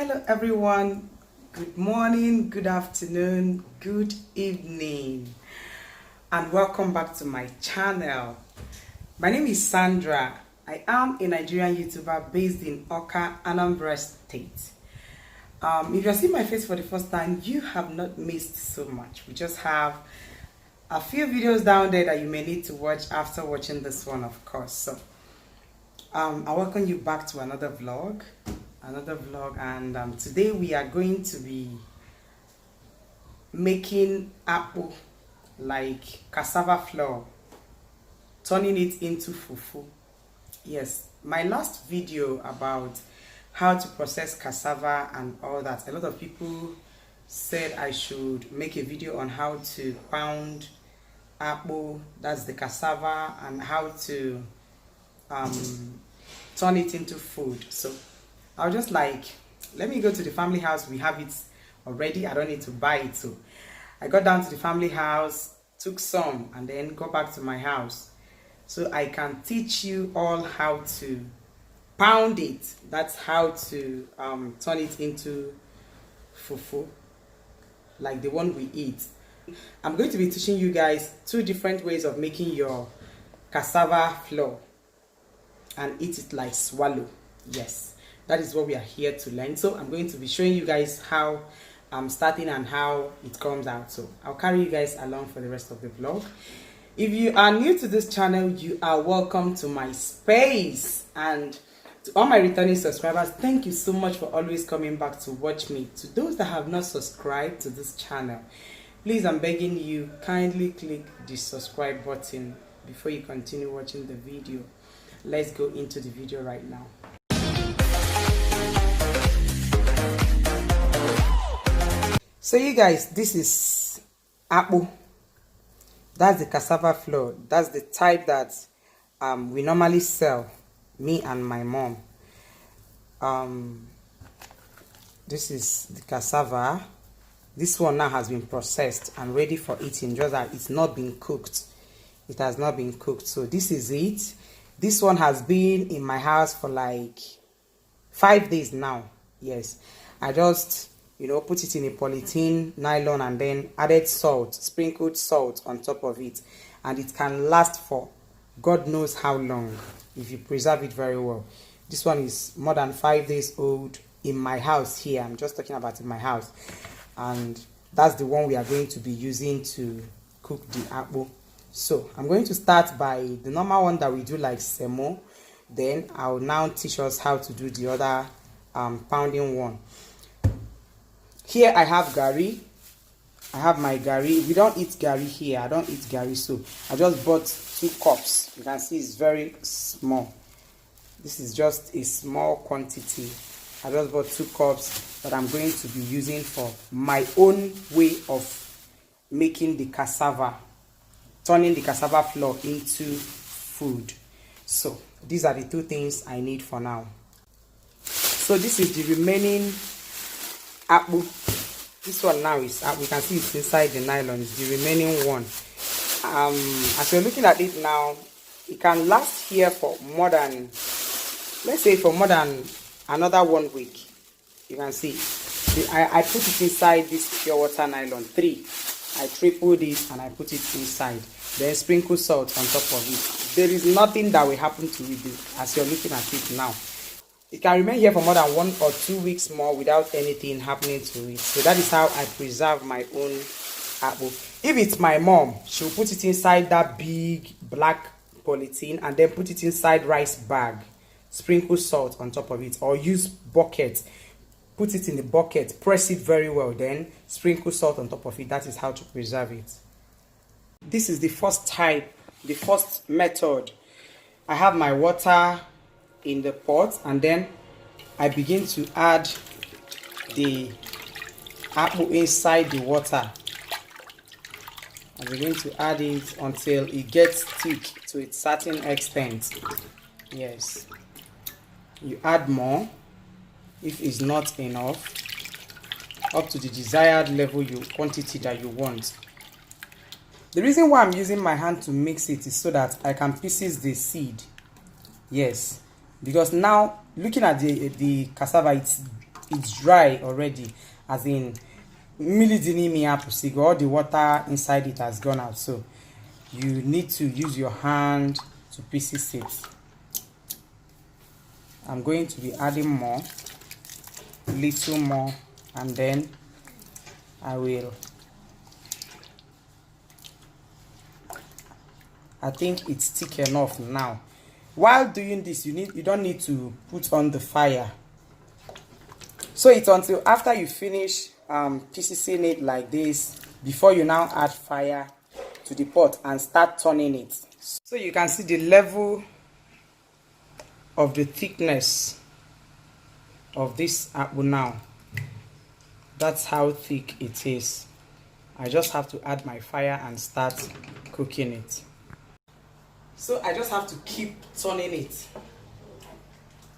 Hello everyone, good morning, good afternoon, good evening, and welcome back to my channel. My name is Sandra. I am a Nigerian YouTuber based in Awka, Anambra State. If you're seeing my face for the first time, you have not missed so much. We just have a few videos down there that you may need to watch after watching this one, of course. So I welcome you back to another vlog, and today we are going to be making Akpu, like cassava flour, turning it into fufu. Yes, my last video about how to process cassava and all that, a lot of people said I should make a video on how to pound Akpu, that's the cassava, and how to turn it into food. So I was just like, let me go to the family house. We have it already, I don't need to buy it. So I got down to the family house, took some, and then got back to my house so I can teach you all how to pound it. That's how to turn it into fufu, like the one we eat. I'm going to be teaching you guys two different ways of making your cassava flour and eat it like swallow. Yes, that is what we are here to learn. So I'm going to be showing you guys how I'm starting and how it comes out. So I'll carry you guys along for the rest of the vlog. If you are new to this channel, you are welcome to my space. And to all my returning subscribers, thank you so much for always coming back to watch me. To those that have not subscribed to this channel, please, I'm begging you, kindly click the subscribe button before you continue watching the video. Let's go into the video right now. So you guys, this is Akpu. That's the cassava flour. That's the type that we normally sell, me and my mom. This is the cassava. This one now has been processed and ready for eating, just that it's not been cooked. It has not been cooked. So this is it. This one has been in my house for like 5 days now. Yes, I just put it in a polythene nylon and then added salt, sprinkled salt on top of it, and it can last for God knows how long if you preserve it very well. This one is more than 5 days old in my house here. I'm just talking about in my house, and that's the one we are going to be using to cook the Akpu. So I'm going to start by the normal one that we do like semo. Then I'll now teach us how to do the other pounding one. Here I have gari. I have my gari. We don't eat gari here. I don't eat gari, so I just bought 2 cups. You can see it's very small. This is just a small quantity. I just bought 2 cups that I'm going to be using for my own way of making the cassava, turning the cassava flour into food. So these are the 2 things I need for now. So this is the remaining Akpu. This one now is, we can see it's inside the nylon. It's the remaining one. As you're looking at it now, it can last here for more than, let's say for more than another 1 week. You can see I put it inside this pure water nylon 3. I tripled it and I put it inside, then sprinkle salt on top of it. There is nothing that will happen to it as you're looking at it now. It can remain here for more than 1 or 2 weeks more without anything happening to it. So that is how I preserve my own Akpu. If it's my mom, she'll put it inside that big black polythene and then put it inside rice bag, sprinkle salt on top of it, or use bucket. Put it in the bucket, press it very well, then sprinkle salt on top of it. That is how to preserve it. This is the first type, the first method. I have my water in the pot, and then I begin to add the Akpu inside the water. I begin to add it until it gets thick to a certain extent. Yes, you add more if it's not enough, up to the desired level, quantity that you want. The reason why I'm using my hand to mix it is so that I can pieces the seed. Yes, because now looking at the cassava, it's dry already, as in all the water inside it has gone out, so you need to use your hand to pieces it. I'm going to be adding more, little more, and then I think it's thick enough now. While doing this, you don't need to put on the fire. So it's until after you finish piecing it like this before you now add fire to the pot and start turning it. So you can see the level of the thickness of this akpu now. That's how thick it is. I just have to add my fire and start cooking it. So I just have to keep turning it,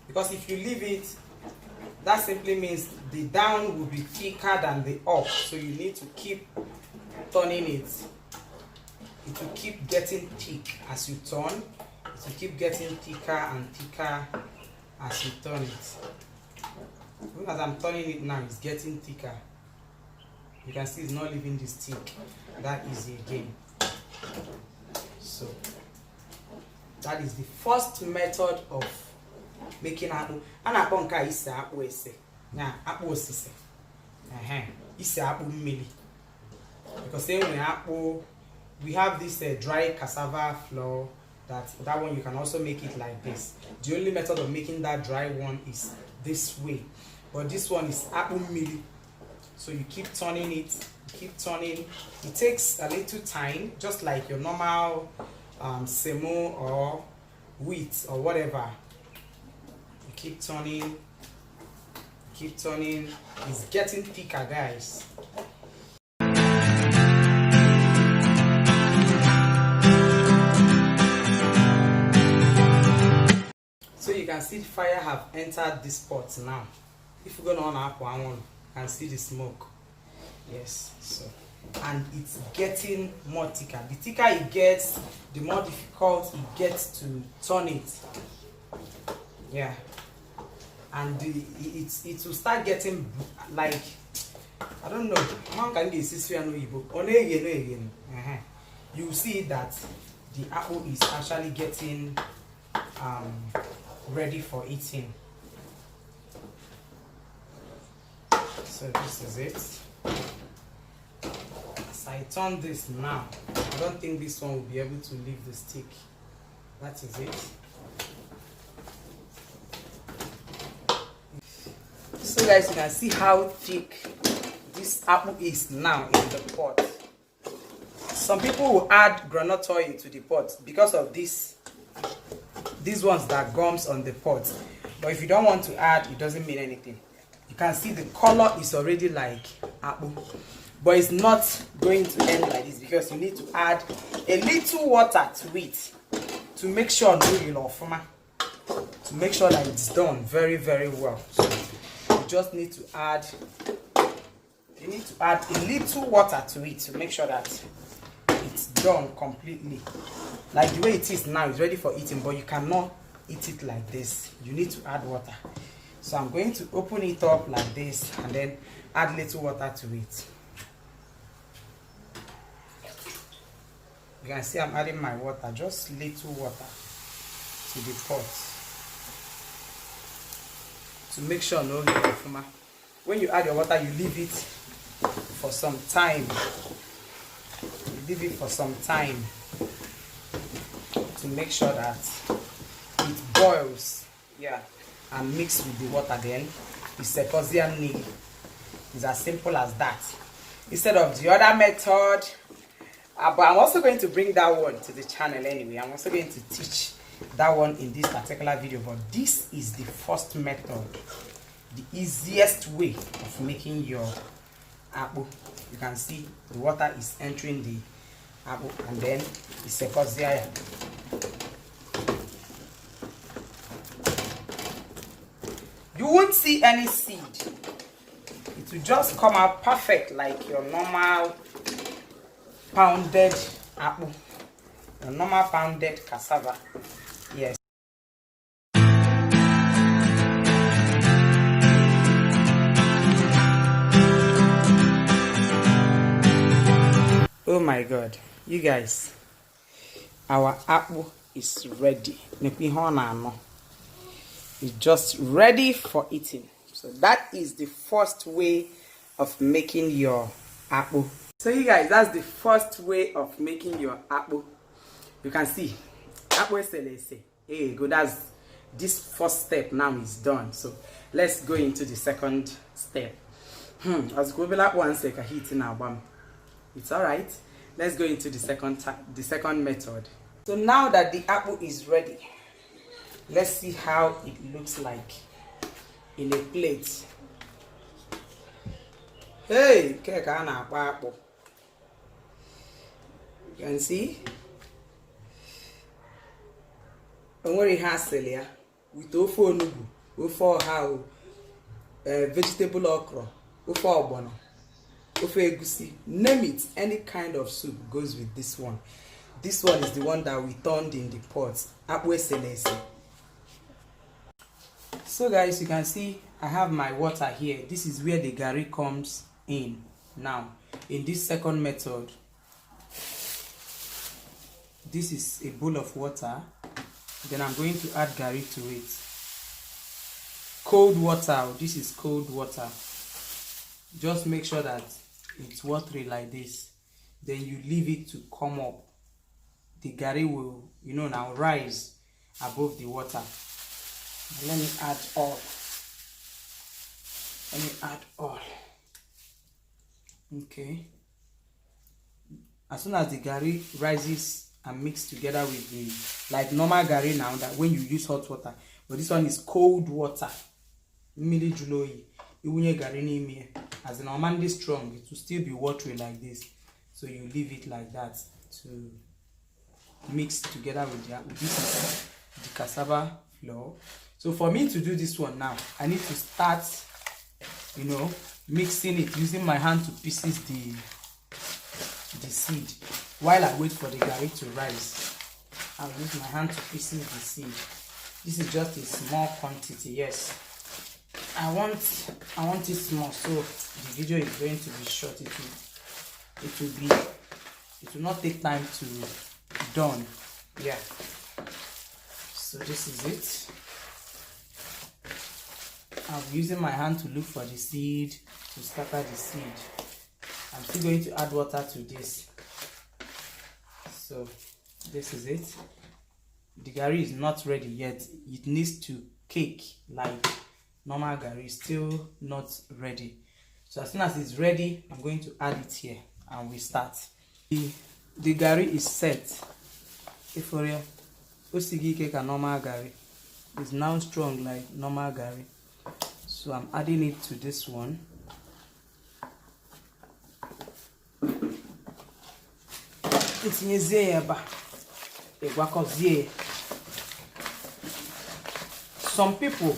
because if you leave it, that simply means the down will be thicker than the up. So you need to keep turning it. It will keep getting thick as you turn. It will keep getting thicker and thicker as you turn it. Even as I'm turning it now, it's getting thicker. You can see it's not leaving this thick that easy again. So that is the first method of making akpu. And akpu nka isi akpu ese. Nya akpu osise. Isi akpu mmili. Because when akpu, we have this dry cassava flour. That one you can also make it like this. The only method of making that dry one is this way. But this one is akpu mmili. So you keep turning it, keep turning. It takes a little time, just like your normal semo or wheat or whatever. You keep turning, keep turning. It's getting thicker, guys. So you can see the fire have entered this pot now. If you go on up one, and see the smoke. Yes, so and it's getting more thicker. The thicker it gets, the more difficult it gets to turn it. Yeah, and it will start getting like, I don't know. You see that the apple is actually getting ready for eating. So this is it. As I turn this now, I don't think this one will be able to leave the stick. That is it. So guys, you can see how thick this apple is now in the pot. Some people will add groundnut oil to the pot because of these ones that gums on the pot. But if you don't want to add, it doesn't mean anything. You can see the color is already like apple, but it's not going to end like this because you need to add a little water to it to make sure to make sure that it's done very, very well. So you just need to add a little water to it to make sure that it's done completely. Like the way it is now, it's ready for eating, but you cannot eat it like this. You need to add water. So I'm going to open it up like this and then add little water to it. You can see I'm adding my water, just little water to the pot to make sure no leftover. When you add your water, you leave it for some time. You leave it for some time to make sure that it boils. Yeah. And mix with the water, then it's a Caucasian meal. It's as simple as that. Instead of the other method, but I'm also going to bring that one to the channel anyway. I'm also going to teach that one in this particular video, but this is the first method, the easiest way of making your apple. You can see the water is entering the apple and then it's a Caucasian. You won't see any seed. It will just come out perfect like your normal pounded apple, your normal pounded cassava. Yes. my god, you guys, our akpu is ready. It's just ready for eating. So that is the first way of making your akpu. So you guys, that's the first way of making your akpu. You can see akpu selese. Hey, go, that's this first step now is done. So let's go into the second step. As go one second heating our bum. It's alright. Let's go into the second method. So now that the akpu is ready, let's see how it looks like in a plate. Hey, akpu. You can see. And what it has here with ofu onugu, ofu oha, vegetable okra, ofu ogbono, ofu egusi, name it, any kind of soup goes with this one. This one is the one that we turned in the pot. Akpu selese. So guys, you can see I have my water here. This is where the gari comes in. Now, in this second method, this is a bowl of water. Then I'm going to add gari to it. Cold water. This is cold water. Just make sure that it's watery like this. Then you leave it to come up. The gari will, now rise above the water. And let me add all. Let me add all. Okay. As soon as the gari rises and mix together with the, like normal gari now, that when you use hot water, but this one is cold water. As in normally strong, it will still be watery like this. So you leave it like that to mix together with the, this is the cassava flour. So for me to do this one now, I need to start, mixing it using my hand to pieces the seed. While I wait for the gari to rise, I'll use my hand to pieces the seed. This is just a small quantity. Yes, I want it small, so the video is going to be short. It will not take time to done. Yeah. So this is it. I'm using my hand to look for the seed, to scatter the seed. I'm still going to add water to this. So this is it. The gari is not ready yet. It needs to cake like normal gari. Still not ready. So as soon as it's ready, I'm going to add it here and we start. The gari is set. Euphoria. Osigi cake and normal gari is now strong like normal gari. So I'm adding it to this one. Some people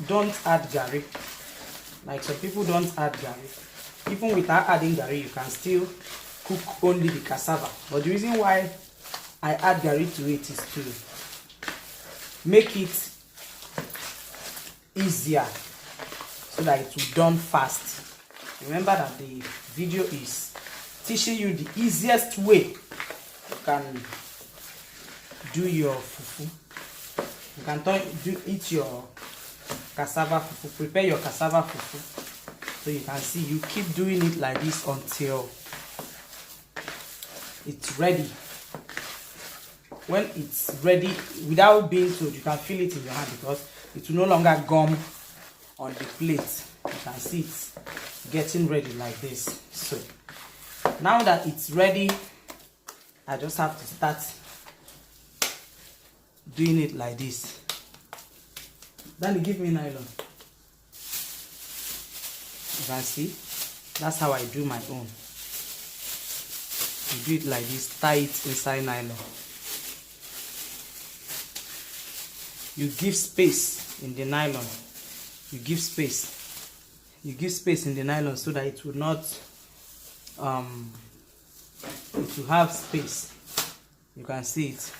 don't add gari. Like some people don't add gari. Even without adding gari, you can still cook only the cassava. But the reason why I add gari to it is to make it easier so that it will done fast. Remember that the video is teaching you the easiest way you can do your fufu. You can eat your cassava fufu. Prepare your cassava fufu. So you can see you keep doing it like this until it's ready. When it's ready, without being told, you can feel it in your hand because it will no longer gum on the plate. You can see it's getting ready like this. So now that it's ready, I just have to start doing it like this. Then give me nylon. You can see that's how I do my own. You do it like this, tie it inside nylon. You give space in the nylon. You give space. You give space in the nylon so that it will not it will have space. You can see it.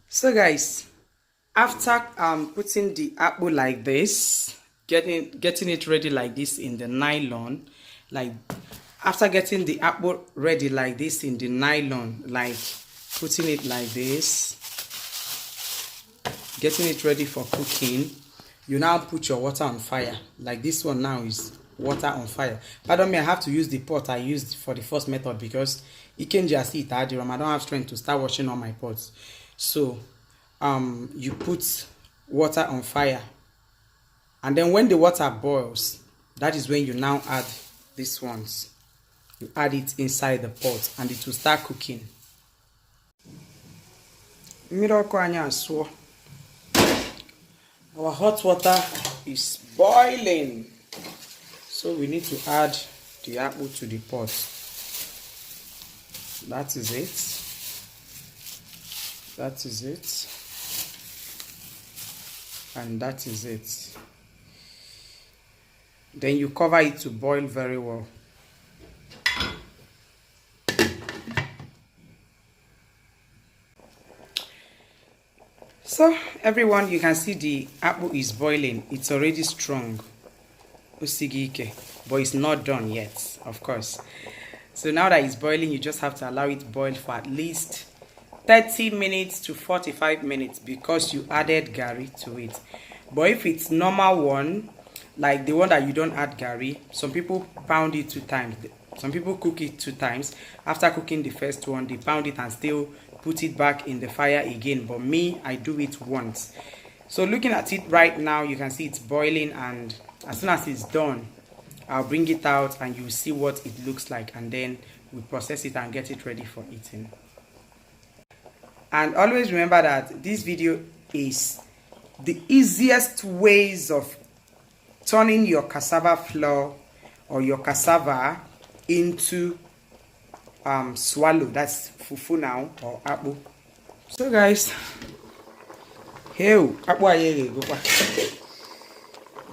So guys, After putting the akpu like this, getting it ready like this in the nylon, like after getting the akpu ready like this in the nylon, like putting it like this, getting it ready for cooking, you now put your water on fire. Like this one now is water on fire. Pardon me, I have to use the pot I used for the first method because it can just eat I don't have strength to start washing all my pots. So you put water on fire, and then when the water boils, that is when you now add these ones. You add it inside the pot and it will start cooking. Our hot water is boiling, so we need to add the akpu to the pot. That is it. That is it. And that is it. Then you cover it to boil very well. So everyone, you can see the akpu is boiling. It's already strong, usigike, but it's not done yet, of course. So now that it's boiling, you just have to allow it to boil for at least 30 minutes to 45 minutes because you added gari to it. But if it's normal one, like the one that you don't add gari, some people pound it 2 times. Some people cook it 2 times. After cooking the first one, they pound it and still put it back in the fire again. But me, I do it once. So looking at it right now, you can see it's boiling, and as soon as it's done, I'll bring it out and you'll see what it looks like, and then we process it and get it ready for eating. And always remember that this video is the easiest ways of turning your cassava flour or your cassava into swallow. That's fufu now, or akpu. So guys, here akpu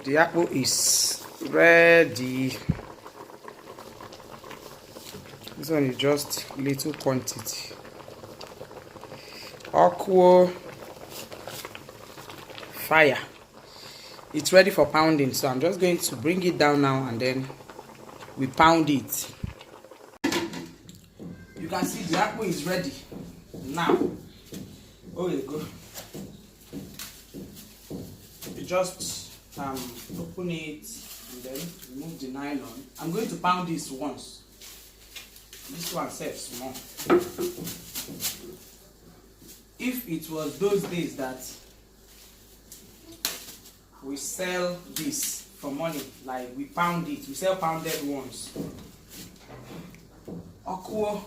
the akpu is ready. This one is just little quantity. Akpu fire. It's ready for pounding, so I'm just going to bring it down now and then we pound it. You can see the akpu is ready now. Oh, you go. You just open it and then remove the nylon. I'm going to pound this once. This one says small. If it was those days that we sell this for money, like we pound it, we sell pounded ones. Akpu.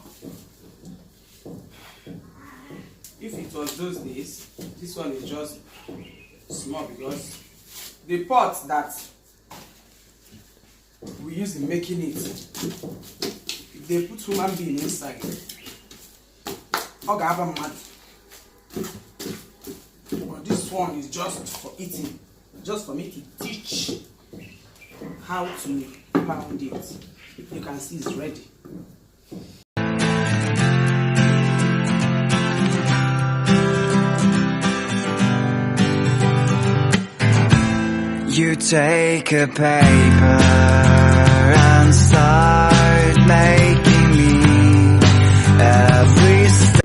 If it was those days, this one is just small because the pot that we use in making it, if they put human being inside, mad. But this one is just for eating, just for me to teach how to pound it. You can see it's ready. You take a paper and start making me every step.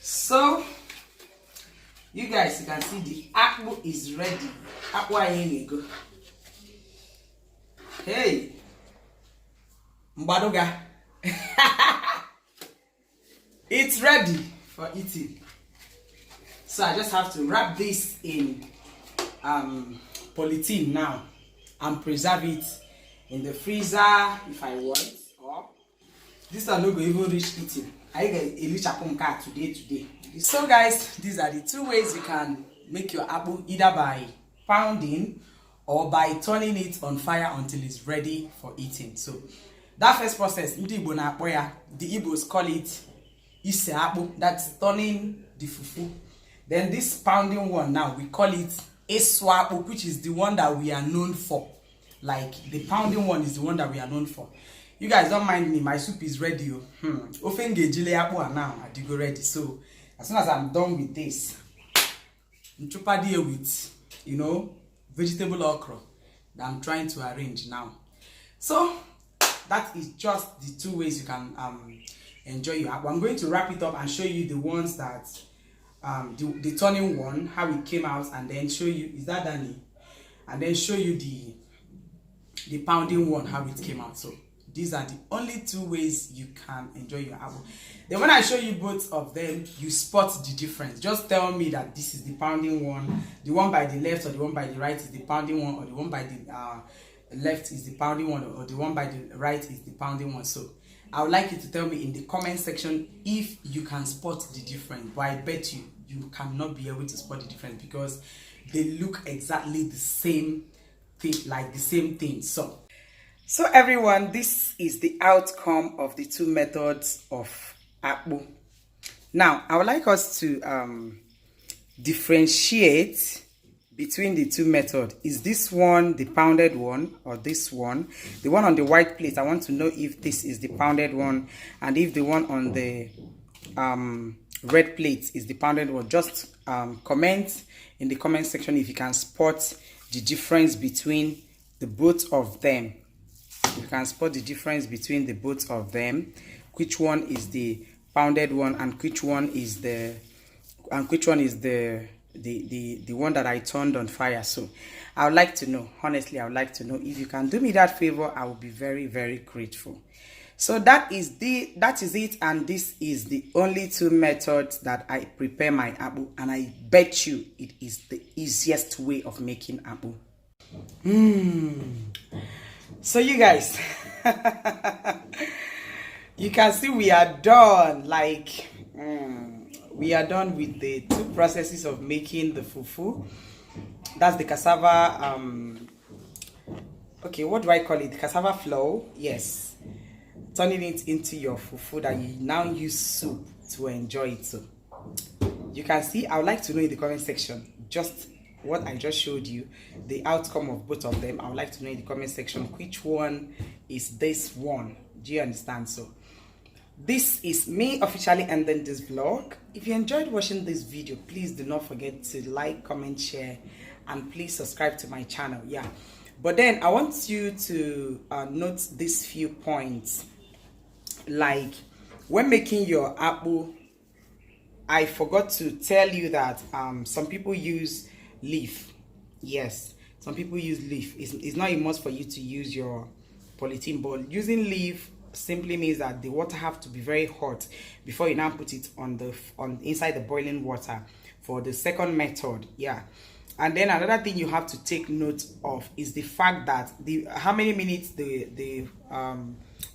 So, you guys, you can see the akpu is ready. Akpu go. Hey, Mbadoga. It's ready for eating. So I just have to wrap this in polythene now and preserve it in the freezer if I want. Or this one no go even reach eating. I get a little chapumka today. So guys, these are the 2 ways you can make your akpu, either by pounding or by turning it on fire until it's ready for eating. So that first process, the Igbos call it orAkpu, that's turning the fufu. Then this pounding one now, we call it orAkpu, which is the one that we are known for. Like the pounding one is the one that we are known for. You guys don't mind me, my soup is ready. Now I go ready. So as soon as I'm done with this, I'm with, you know, vegetable okra that I'm trying to arrange now. So that is just the two ways you can enjoy your apple. I'm going to wrap it up and show you the ones that the turning one, how it came out, and then show you, is that Danny? And then show you the pounding one, how it came out. So these are the only two ways you can enjoy your apple. Then when I show you both of them, you spot the difference. Just tell me that this is the pounding one, the one by the left or the one by the right is the pounding one, or the one by the left is the pounding one, or the one by the right is the pounding one. So I would like you to tell me in the comment section if you can spot the difference. But I bet you cannot be able to spot the difference because they look exactly the same thing, like the same thing. So everyone, this is the outcome of the two methods of Akpu. Now I would like us to differentiate between the two methods. Is this one the pounded one, or this one? The one on the white plate, I want to know if this is the pounded one, and if the one on the red plate is the pounded one. Just comment in the comment section if you can spot the difference between the both of them. You can spot the difference between the both of them, which one is the pounded one and which one is the one that I turned on fire. So I would like to know, honestly, I would like to know. If you can do me that favor, I will be very, very grateful. So that is it, and this is the only two methods that I prepare my akpu, and I bet you it is the easiest way of making akpu. So you guys, you can see we are done. Like we are done with the two processes of making the fufu. That's the cassava. Okay, what do I call it? Cassava flour. Yes. Turning it into your fufu that you now use soup to enjoy it. So you can see, I would like to know in the comment section just what I just showed you, the outcome of both of them. I would like to know in the comment section which one is this one. Do you understand? So this is me officially ending this vlog. If you enjoyed watching this video, please do not forget to like, comment, share, and please subscribe to my channel. Yeah, but then I want you to note these few points. Like when making your akpu, I forgot to tell you that some people use leaf. Yes, some people use leaf. It's not a must for you to use your polythene, but using leaf simply means that the water have to be very hot before you now put it on inside the boiling water for the second method. Yeah. And then another thing you have to take note of is the fact that how many minutes the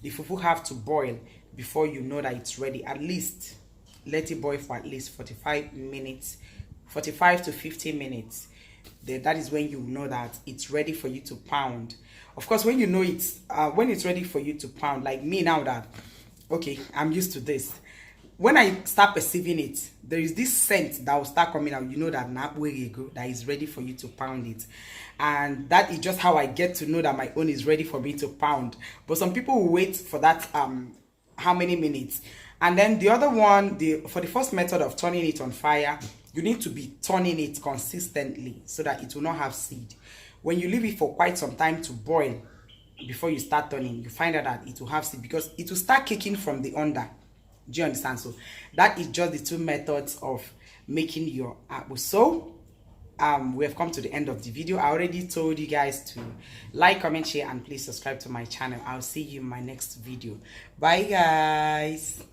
fufu have to boil before you know that it's ready. At least let it boil for at least 45 minutes, 45 to 50 minutes. That is when you know that it's ready for you to pound. Of course, when you know it's when it's ready for you to pound, like me now that, okay, I'm used to this. When I start perceiving it, there is this scent that will start coming out. You know that OMUGWO that is ready for you to pound it. And that is just how I get to know that my own is ready for me to pound. But some people will wait for that how many minutes. And then the other one, for the first method of turning it on fire, you need to be turning it consistently so that it will not have seed. When you leave it for quite some time to boil before you start turning, you find out that it will have seed because it will start kicking from the under. Do you understand? So that is just the two methods of making your akpu. So we have come to the end of the video. I already told you guys to like, comment, share, and please subscribe to my channel. I'll see you in my next video. Bye guys.